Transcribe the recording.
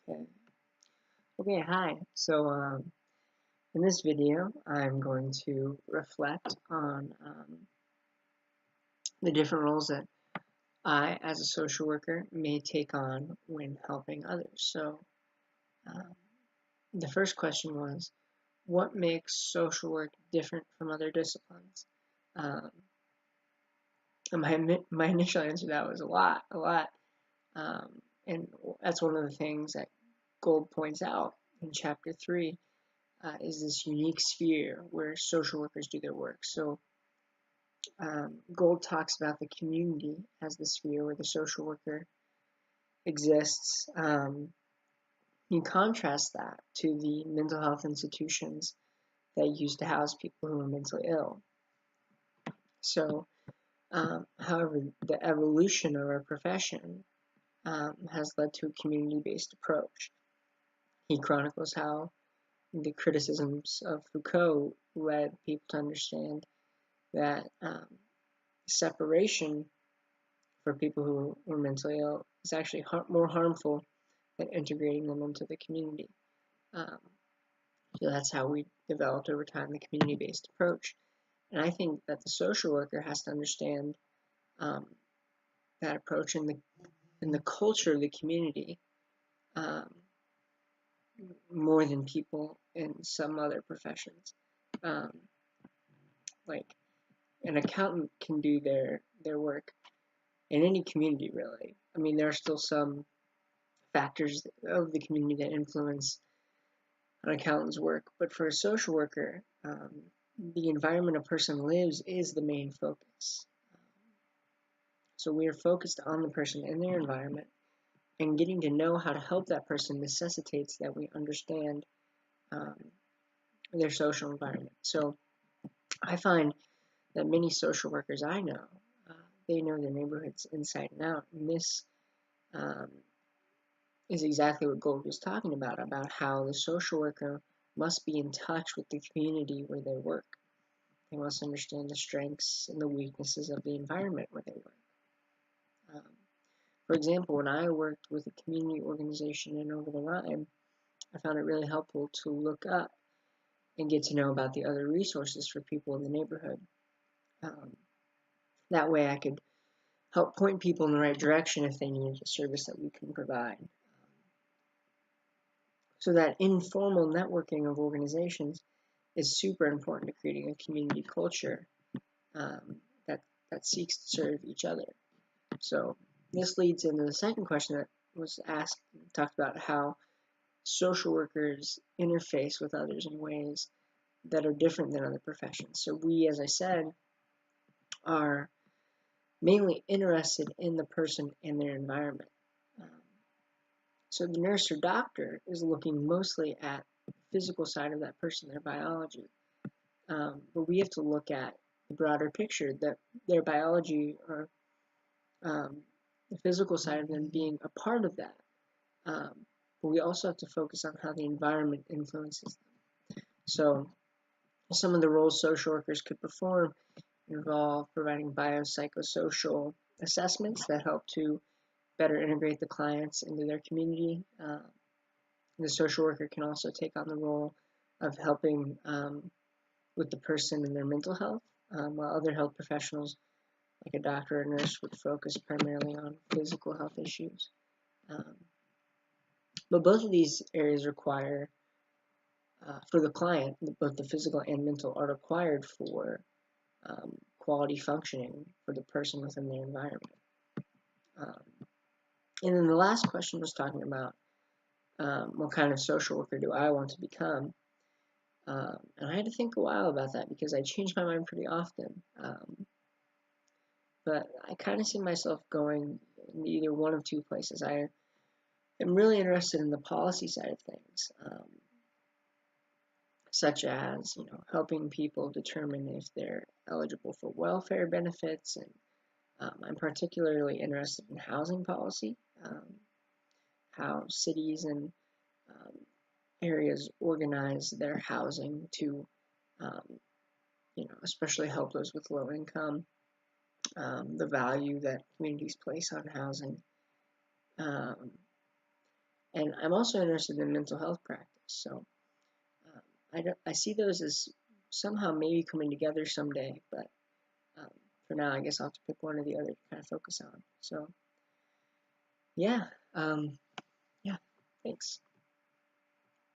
Okay. Okay, hi. In this video, I'm going to reflect on the different roles that I, as a social worker, may take on when helping others. Um, the first question was, what makes social work different from other disciplines? Um, and my initial answer to that was a lot. Um, and that's one of the things that Gold points out in chapter 3. Is this unique sphere where social workers do their work. Gold talks about the community as the sphere where the social worker exists. You contrast that to the mental health institutions that used to house people who are mentally ill. However, the evolution of our profession has led to a community-based approach. He chronicles how the criticisms of Foucault led people to understand that separation for people who were mentally ill is actually more harmful than integrating them into the community. Um, so that's how we developed over time the community-based approach. And I think that the social worker has to understand um, that approach in the culture of the community um, more than people in some other professions. Um, like an accountant can do their work in any community, really. I mean, there are still some factors of the community that influence an accountant's work, but for a social worker, the environment a person lives is the main focus. So we are focused on the person and their environment, and getting to know how to help that person necessitates that we understand um, their social environment. So I find that many social workers I know, they know their neighborhoods inside and out, and this um, is exactly what Gold was talking about how the social worker must be in touch with the community where they work. They must understand the strengths and the weaknesses of the environment where they work. For example, when I worked with a community organization in Over the Rhine, I found it really helpful to look up and get to know about the other resources for people in the neighborhood. Um, that way I could help point people in the right direction if they needed a service that we can provide. So that informal networking of organizations is super important to creating a community culture um, that seeks to serve each other. So this leads into the second question that was asked, talked about how social workers interface with others in ways that are different than other professions. So we, as I said, are mainly interested in the person and their environment. So the nurse or doctor is looking mostly at the physical side of that person, their biology. But we have to look at the broader picture, that their biology or the physical side of them being a part of that. But we also have to focus on how the environment influences them. So some of the roles social workers could perform involve providing biopsychosocial assessments that help to better integrate the clients into their community. The social worker can also take on the role of helping with the person and their mental health, while other health professionals, like a doctor or nurse, would focus primarily on physical health issues. But both of these areas require, for the client, both the physical and mental are required for quality functioning for the person within their environment. And then the last question was talking about what kind of social worker do I want to become? And I had to think a while about that because I change my mind pretty often. But I kind of see myself going in either one of two places. I am really interested in the policy side of things, such as helping people determine if they're eligible for welfare benefits, and I'm particularly interested in housing policy, how cities and areas organize their housing to, especially help those with low income, the value that communities place on housing, and And I'm also interested in mental health practice. So I see those as somehow maybe coming together someday, but um, for now, I guess I'll have to pick one or the other to kind of focus on. So yeah, um, yeah, thanks.